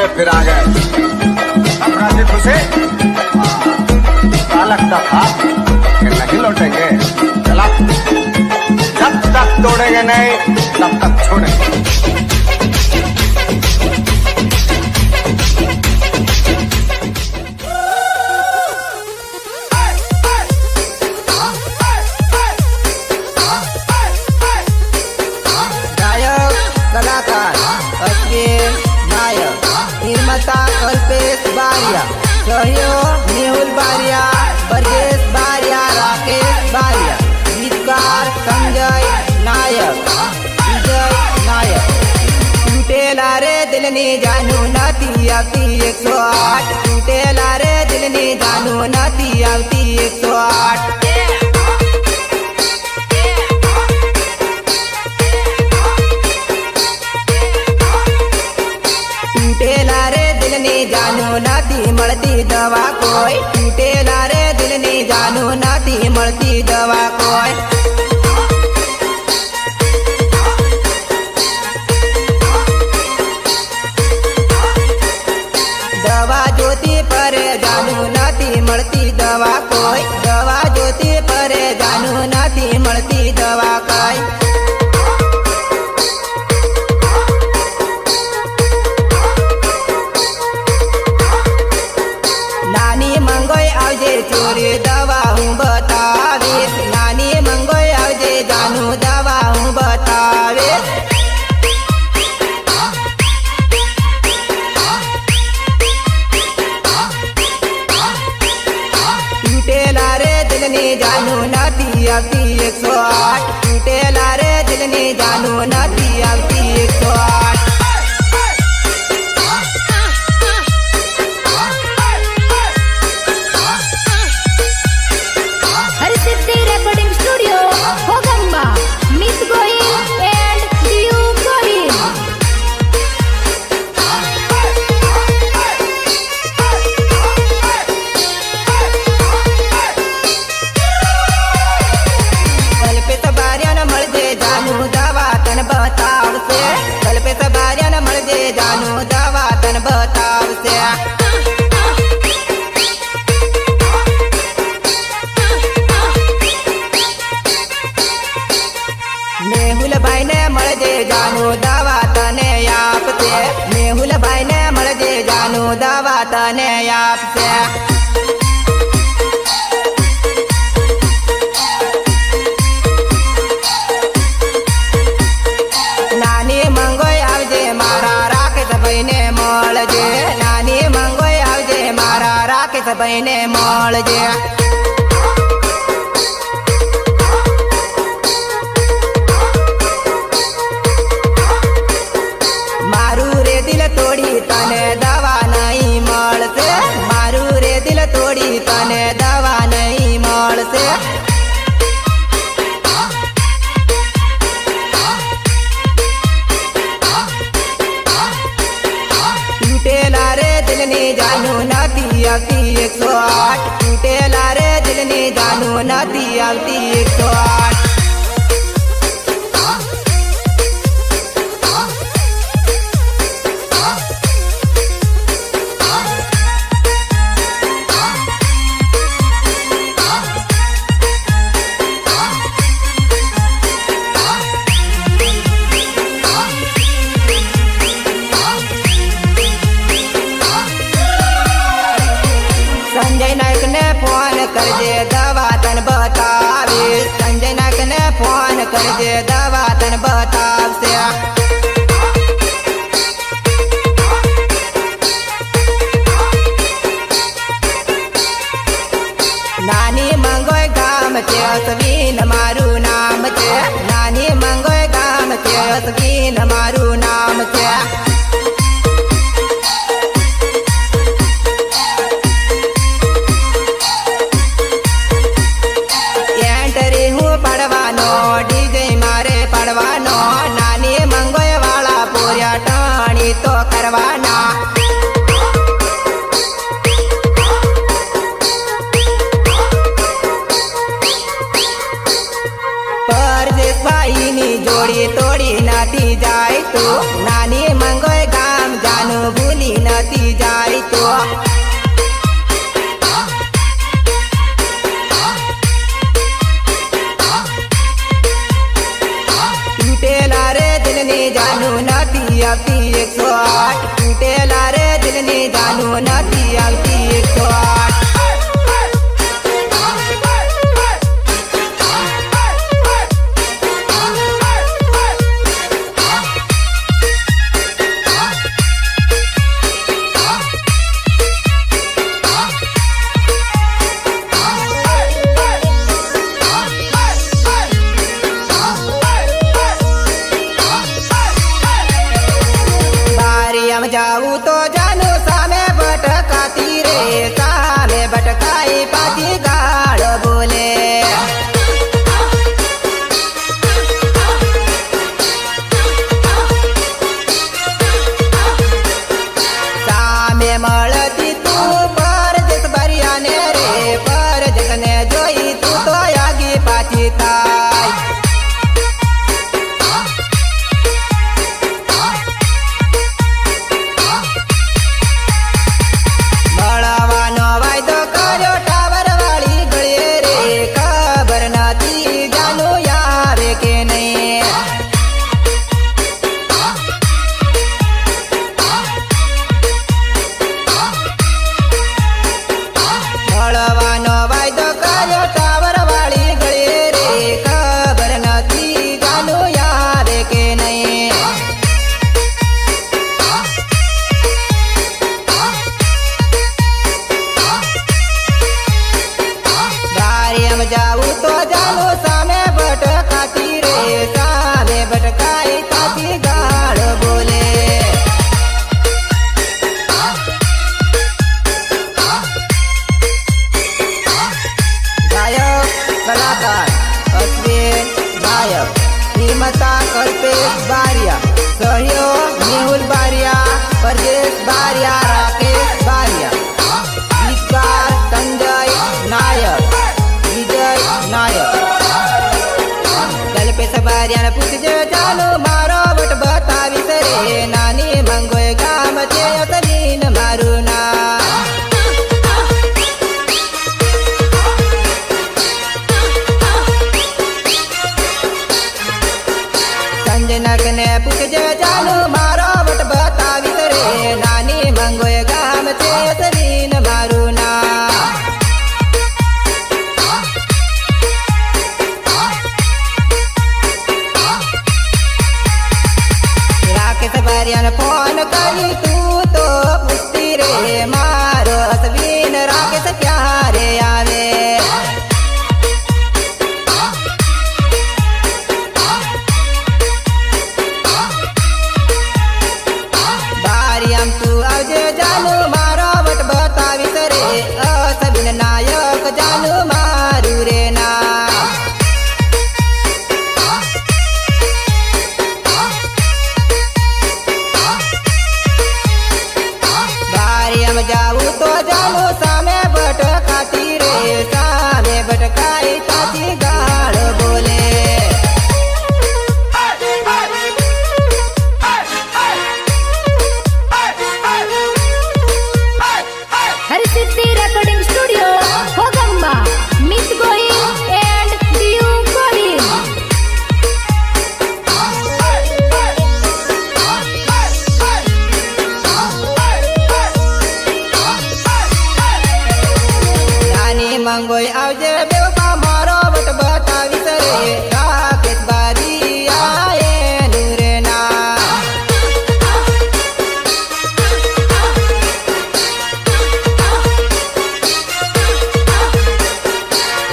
फिर आ गए। अब राजी खुशी क्या लगता था कि नहीं लौटेंगे? चला, जब तक तोड़ेंगे नहीं तब तक छोड़ेंगे। कलाकार अश्विन नायक, निर्माता कल्पेश बारिया, सहयोग मेहुल बारिया, ब्रजेश बारिया, राकेश बारिया, गीतकार संजय नायक, विजय नायक। टूटेला रे दिलनी जानू नती आवती 108, टूटेला रे दिलनी जानू नती आवती 108। टूटेला रे दिलनी जानू नती મળતી દવા કોઈ, टूटेला रे दिलनी जानू नती મળતી દવા કોઈ। દવા જોતી પરે जानू नती મળતી દવા કોઈ, દવા જોતી પરે जानू नती મળતી દવા કોઈ। ચોરી દવા હું બતાવીશ, નાની મંગોઈ આવજે જાનુ દવા હું બતાવીશ। ટૂટેલા રે દિલની જાનુ નથી આવતી 108, ટૂટેલા રે દિલની જાનુ નથી આવતી 108। કલ્પેશ બારિયાને મળજે જાનુ દવા તને બતાવશે। મેહુલભાઈ ને મળજે જાનુ દવા તને આપશે, મેહુલભાઈ ને મળજે જાનુ દવા તને આપશે। નાની મંગોઈ આવજે મારા રાકેશભાઈ ને મળજે, નાની મંગોઈ આવજે મારા રાકેશભાઈ ને મળજે। મારું રે દિલ તોડી તને દવા નહીં મળશે, મારું રે દિલ તોડી તને દવા નહીં મળશે। टूटेला रे दिलनी जानू नती आवती 108, टूटेला रे दिलनी जानू नती आवती 108। संजय नायक ने फोन करजे दवा तन बतावीश, संजय नायक ने फोन करजे दवा तन बतावશે। નાની મંગોઈ ગામ છે અશ્વિન મારું નામ છે, નાની મંગોઈ ગામ છે અશ્વિન મારું નામ છે। ડીજે મારે પડવાનો, નાની મંગોઈ વાળા પૂર્યા ટાણી તો કરવાના। પરદેશભાઈ ની જોડી તોડી નાથી જાય તું, નાની મંગોઈ ગામ જાનું ભૂલી ના આવતી 108 તૂટેલા રે દિલની જાનું નથી આવતી 108 જાવું તો જાનું સામે ભટકાતી રે સામે ભટકાઈ પાછી ગાળ બોલે સામે મળતી તું પરદેશ ભર્યાને રે પરદેશને જોઈ તું તો આગી પાછી થાય જાવું તો જાનું સામે ભટકાતી રે સામે ભટકાઈ પાછી ગાળ બોલે ગાયક કલાકાર અશ્વિન ગાયક હિમતા કલ્પેશ બારિયા સહયોગ મેહુલ બારિયા પરદેશ બારિયા રાકેશ બારિયા ગીતકાર સંજય નાયક કલ્પેશ બારિયાને પૂછજે ચાલો મારો વટ બતાવીશ રે નાની મંગોય ગામ છે અસલીન મારું નામ સંજનકને પૂછજે ચાલો મારો વટ બતાવીશ રે નાની મંગોય ગામ છે અસલીન મારું નામ બારિયાને ફોન કરી તું તો પૂછતી રે મારો અશ્વિન રાકેશ ક્યારે આવે બારિયામ તું આવજે જાનું મારો વટ બતાવીશ રે અશ્વિન નાયક જાનું મારું રે ના જાવું તો જાનું સામે ભટકાતી રે સામે ભટકાઈ પાછી ગાળ બોલે હરિસિદ્ધિ રેકોર્ડિંગ સ્ટુડિયો હોગંબા મિત ગોહિલ એન્ડ દિયુ ગોહિલ મંગોય આવજે બેવકા મારો વટ બતાવીશ રે રાકેશ બારિયા એનું રે ના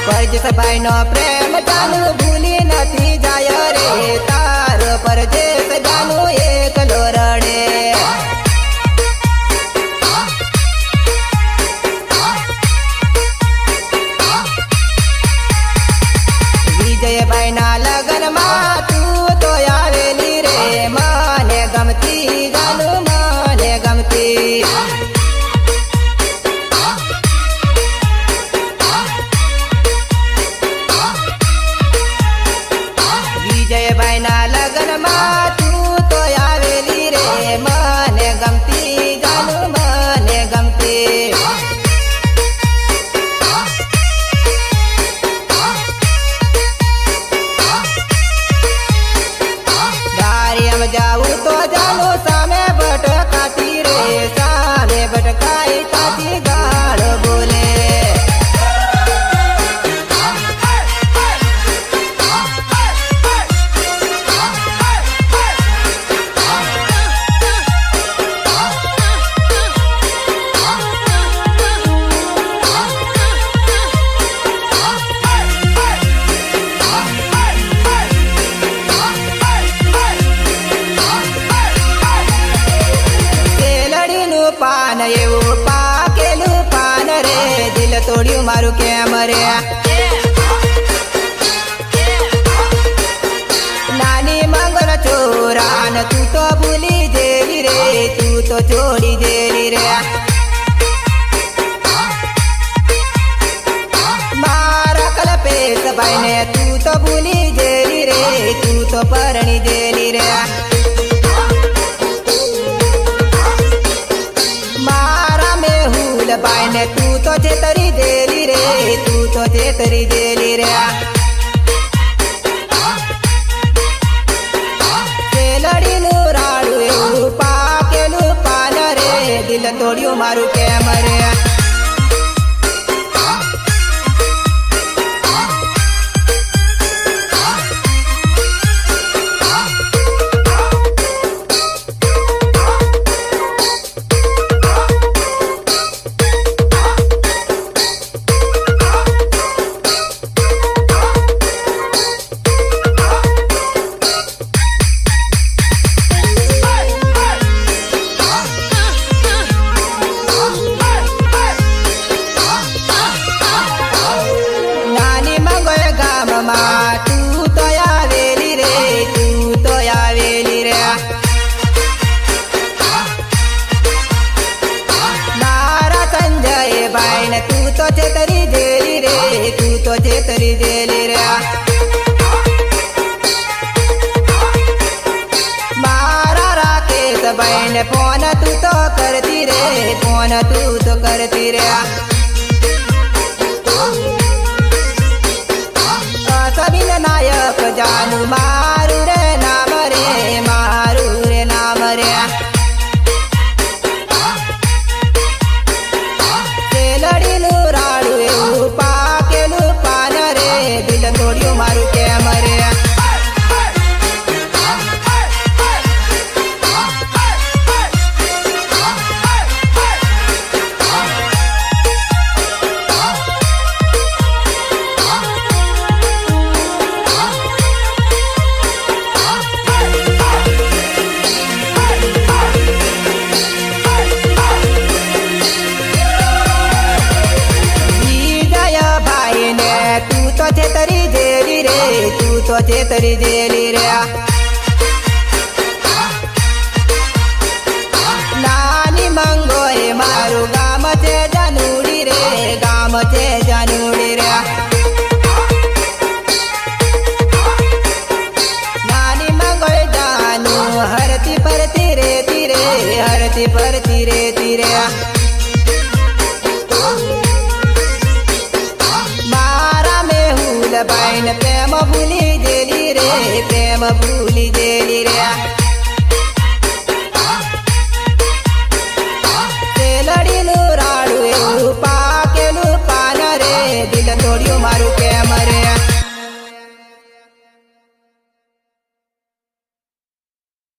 પરદેશ ભાઈનો પ્રેમ જાનું ભૂલી નથી જાય રે તારો પરદેશ જાનું એકલો રડે વિજયભાઈ ના લગનમાં તું તો આવેલી રે મને ગમતી જાનું મને ગમતી પાન એવું પાકેલું પાન રે દિલ તોડ્યું મારું કેમ રે નાની મંગળ ચોરાન તું તો ભૂલી જેલી રે તું તો છોડી દેલી રે મારા કલ્પેશ ભાઈ ને તું તો ભૂલી જેલી રે તું તો પરણી દેલી રે મારા મેહુલ ભાઈ ને તું તો છેતરી દેલી રે તું તો છેતરી દેલી રે લડીનું રાડું એવું પાકેલું પાન રે દિલ તોડ્યું મારું કેમ રે તું તો છેતરી જેલી રે તું તો છેતરી જેલી રે મારા રાકેશ ભાઈ ને ફોન તું તો કરતી રે ફોન તું તો કરતી રે સબીન નાયક જાનું મારું રે નામ રે મારું રે નામ રે લડીનું રાડું એવું પાકેલું પાન રે દિલ તોડ્યું મારું કેમ રે છેતરી જેલી રે તું તો છેતરી જેલી રે નાની મંગો એ મારું ગામ છે જાનુડી રે ગામ છે જાનુડી રે નાની મંગો જાનું હરતી ફરતી રેતી રે હરતી ફરતી રેતી રે ભાઈ ને પ્રેમ ભૂલી જેલી રે પ્રેમ ભૂલી જેલી રે